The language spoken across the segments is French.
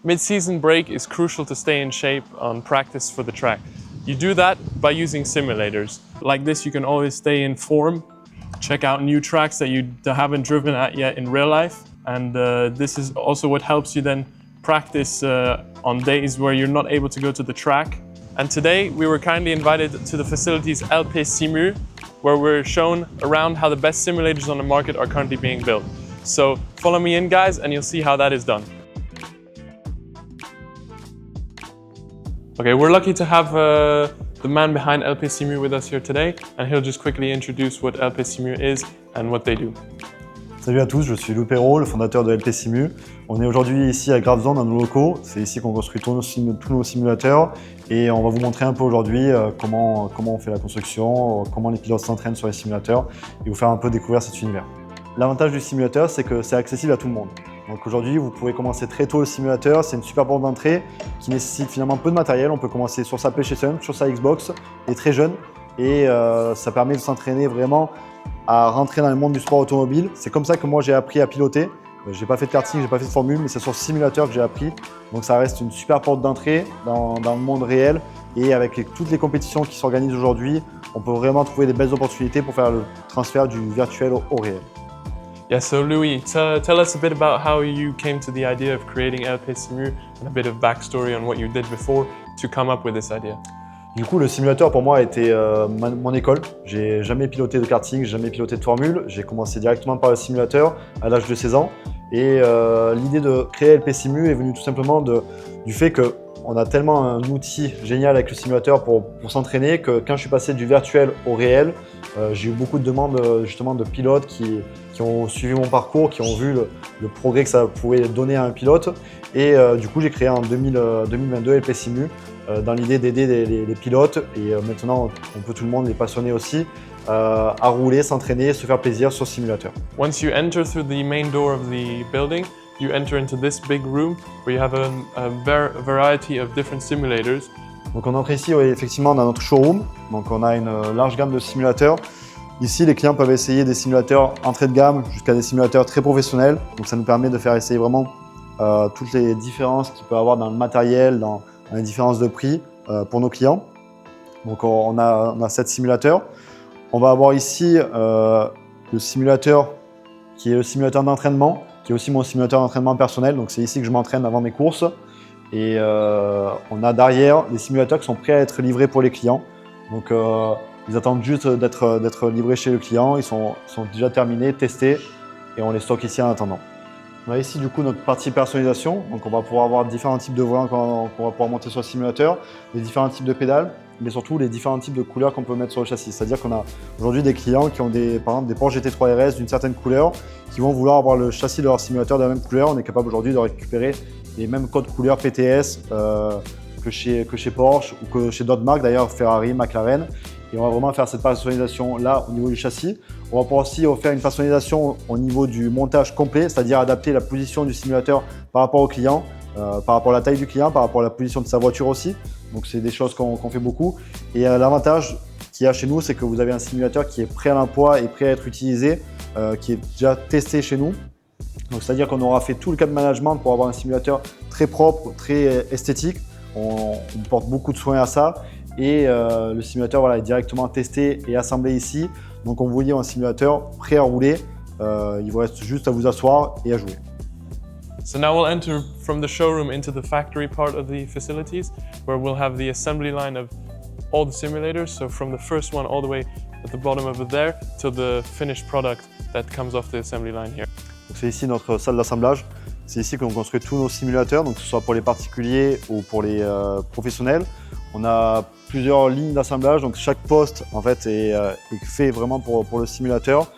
Mid-season break is crucial to stay in shape on practice for the track. You do that by using simulators. Like this, you can always stay in form, check out new tracks that you haven't driven at yet in real life. And this is also what helps you then practice on days where you're not able to go to the track. And today we were kindly invited to the facilities LP Simu, where we're shown around how the best simulators on the market are currently being built. So follow me in, guys, and you'll see how that is done. Okay, we're lucky to have the man behind LP Simu with us here today, and he'll just quickly introduce what LP Simu is and what they do. Salut à tous, je suis Lou Perrault, le fondateur de LP Simu. On est aujourd'hui ici à Graveson, dans nos locaux. C'est ici qu'on construit tous nos simulateurs et on va vous montrer un peu aujourd'hui comment on fait la construction, comment les pilotes s'entraînent sur les simulateurs et vous faire un peu découvrir cet univers. L'avantage du simulateur, c'est que c'est accessible à tout le monde. Donc aujourd'hui, vous pouvez commencer très tôt le simulateur. C'est une super porte d'entrée qui nécessite finalement peu de matériel. On peut commencer sur sa PlayStation, sur sa Xbox et très jeune. Et ça permet de s'entraîner vraiment à rentrer dans le monde du sport automobile. C'est comme ça que moi j'ai appris à piloter. J'ai pas fait de karting, j'ai pas fait de formule, mais c'est sur le simulateur que j'ai appris. Donc ça reste une super porte d'entrée dans le monde réel. Et avec toutes les compétitions qui s'organisent aujourd'hui, on peut vraiment trouver des belles opportunités pour faire le transfert du virtuel au réel. Yeah, so Louis, tell us a bit about how you came to the idea of creating LP Simu and a bit of backstory on what you did before to come up with this idea. Du coup, le simulateur pour moi a été mon école. J'ai jamais piloté de karting, jamais piloté de formule. J'ai commencé directement par le simulateur à l'âge de 16 ans. Et l'idée de créer LP Simu est venue tout simplement du fait qu'on a tellement un outil génial avec le simulateur pour s'entraîner que quand je suis passé du virtuel au réel, j'ai eu beaucoup de demandes justement de pilotes qui ont suivi mon parcours, qui ont vu le progrès que ça pouvait donner à un pilote. Et du coup, j'ai créé en 2022 LP Simu dans l'idée d'aider les pilotes. Et maintenant, tout le monde, les passionnés aussi, à rouler, s'entraîner, se faire plaisir sur le simulateur. Once you enter through the main door of the building, you enter into this big room where you have a variety of different simulators. Donc on entre ici effectivement dans notre showroom. Donc on a une large gamme de simulateurs. Ici, les clients peuvent essayer des simulateurs entrée de gamme jusqu'à des simulateurs très professionnels. Donc ça nous permet de faire essayer vraiment toutes les différences qu'il peut y avoir dans le matériel, dans les différences de prix pour nos clients. Donc on a 7 simulateurs. On va avoir ici le simulateur qui est le simulateur d'entraînement, qui est aussi mon simulateur d'entraînement personnel. Donc c'est ici que je m'entraîne avant mes courses. Et on a derrière des simulateurs qui sont prêts à être livrés pour les clients. Donc ils attendent juste d'être livrés chez le client. Ils sont déjà terminés, testés et on les stocke ici en attendant. On a ici du coup notre partie personnalisation. Donc on va pouvoir avoir différents types de volants qu'on va pouvoir monter sur le simulateur, les différents types de pédales, mais surtout les différents types de couleurs qu'on peut mettre sur le châssis. C'est-à-dire qu'on a aujourd'hui des clients qui ont par exemple des Porsche GT3 RS d'une certaine couleur, qui vont vouloir avoir le châssis de leur simulateur de la même couleur. On est capable aujourd'hui de récupérer les mêmes codes couleurs PTS que chez Porsche ou que chez d'autres marques, d'ailleurs Ferrari, McLaren. Et on va vraiment faire cette personnalisation là au niveau du châssis. On va pouvoir aussi faire une personnalisation au niveau du montage complet, c'est-à-dire adapter la position du simulateur par rapport au client, par rapport à la taille du client, par rapport à la position de sa voiture aussi. Donc c'est des choses qu'on fait beaucoup. Et l'avantage qu'il y a chez nous, c'est que vous avez un simulateur qui est prêt à l'emploi et prêt à être utilisé, qui est déjà testé chez nous. Donc c'est-à-dire qu'on aura fait tout le cadre management pour avoir un simulateur très propre, très esthétique. On porte beaucoup de soin à ça. Et le simulateur est directement testé et assemblé ici. Donc on vous dit un simulateur prêt à rouler. Il vous reste juste à vous asseoir et à jouer. So now we'll enter from the showroom into the factory part of the facilities, where we'll have the assembly line of all the simulators. So from the first one all the way at the bottom over there to the finished product that comes off the assembly line here. C'est ici notre salle d'assemblage. C'est ici qu'on construit tous nos simulateurs, donc que ce soit pour les particuliers ou pour les professionnels. On a plusieurs lignes d'assemblage, donc chaque poste en fait est fait vraiment pour le simulateur.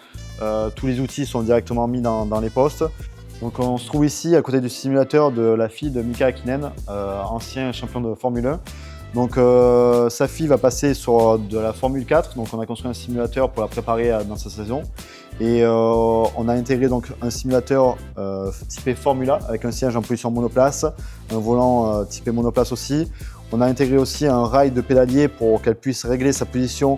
Tous les outils sont directement mis dans les postes. Donc on se trouve ici à côté du simulateur de la fille de Mika Häkkinen, ancien champion de Formule 1. Donc sa fille va passer sur de la Formule 4, donc on a construit un simulateur pour la préparer dans sa saison. Et on a intégré donc un simulateur typé Formula avec un siège en position monoplace, un volant typé monoplace aussi. On a intégré aussi un rail de pédalier pour qu'elle puisse régler sa position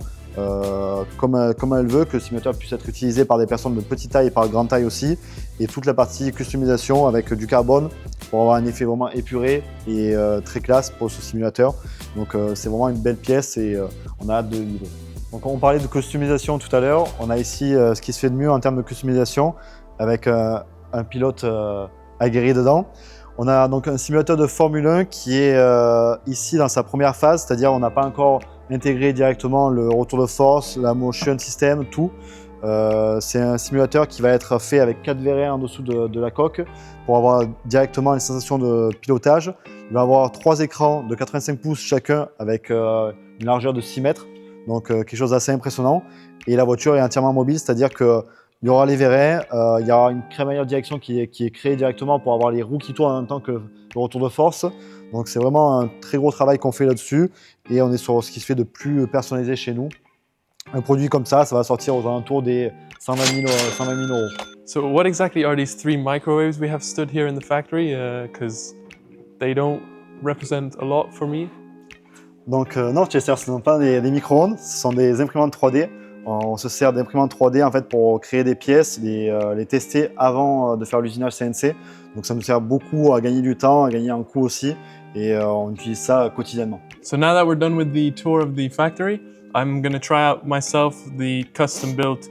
comme elle veut, que le simulateur puisse être utilisé par des personnes de petite taille et par grande taille aussi. Et toute la partie customisation avec du carbone pour avoir un effet vraiment épuré et très classe pour ce simulateur. Donc c'est vraiment une belle pièce et on a hâte de le livrer. Donc on parlait de customisation tout à l'heure, on a ici ce qui se fait de mieux en termes de customisation avec un pilote aguerri dedans. On a donc un simulateur de Formule 1 qui est ici dans sa première phase, c'est-à-dire on n'a pas encore intégré directement le retour de force, la motion system, tout. C'est un simulateur qui va être fait avec 4 vérins en dessous de la coque pour avoir directement les sensations de pilotage. Il va avoir 3 écrans de 85 pouces chacun avec une largeur de 6 mètres, donc quelque chose d'assez impressionnant. Et la voiture est entièrement mobile, c'est-à-dire qu'il y aura les vérins, il y aura une crémaillère de direction qui est créée directement pour avoir les roues qui tournent en même temps que le retour de force. Donc c'est vraiment un très gros travail qu'on fait là-dessus et on est sur ce qui se fait de plus personnalisé chez nous. Un produit comme ça va sortir aux alentours des 120 000 euros. So what exactly are these 3 microwaves we have stood here in the factory? Because they don't represent a lot for me. Donc non, Chester, ce ne sont pas des micro-ondes, ce sont des imprimantes 3D. On se sert d'imprimantes 3D en fait pour créer des pièces, les tester avant de faire l'usinage CNC. Donc ça nous sert beaucoup à gagner du temps, à gagner en coût aussi, et on utilise ça quotidiennement. So now that we're done with the tour of the factory, I'm going to try out myself the custom-built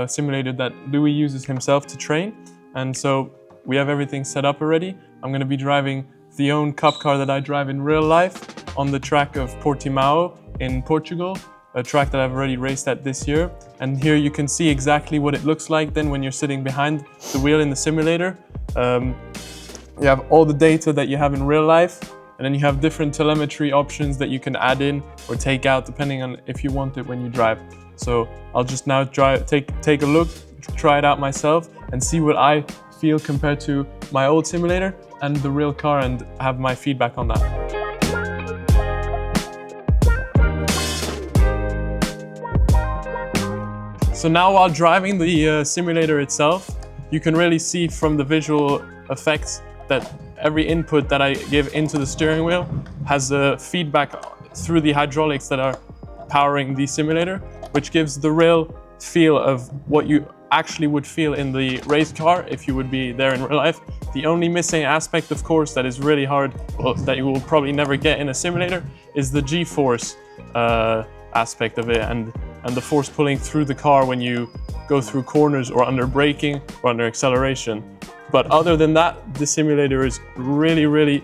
simulator that Louis uses himself to train. And so we have everything set up already. I'm going to be driving the own Cup car that I drive in real life on the track of Portimao in Portugal, a track that I've already raced at this year. And here you can see exactly what it looks like then when you're sitting behind the wheel in the simulator. You have all the data that you have in real life, and then you have different telemetry options that you can add in or take out depending on if you want it when you drive. So I'll just now take a look, try it out myself and see what I feel compared to my old simulator and the real car and have my feedback on that. So now while driving the simulator itself, you can really see from the visual effects that every input that I give into the steering wheel has a feedback through the hydraulics that are powering the simulator, which gives the real feel of what you actually would feel in the race car if you would be there in real life. The only missing aspect, of course, that is really hard, that you will probably never get in a simulator, is the G-force aspect of it and the force pulling through the car when you go through corners or under braking or under acceleration. But other than that, the simulator is really, really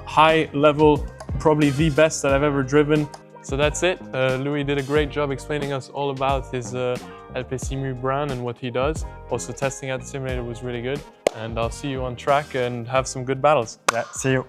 high level, probably the best that I've ever driven. So that's it. Louis did a great job explaining us all about his LP Simu brand and what he does. Also testing out the simulator was really good. And I'll see you on track and have some good battles. Yeah, see you.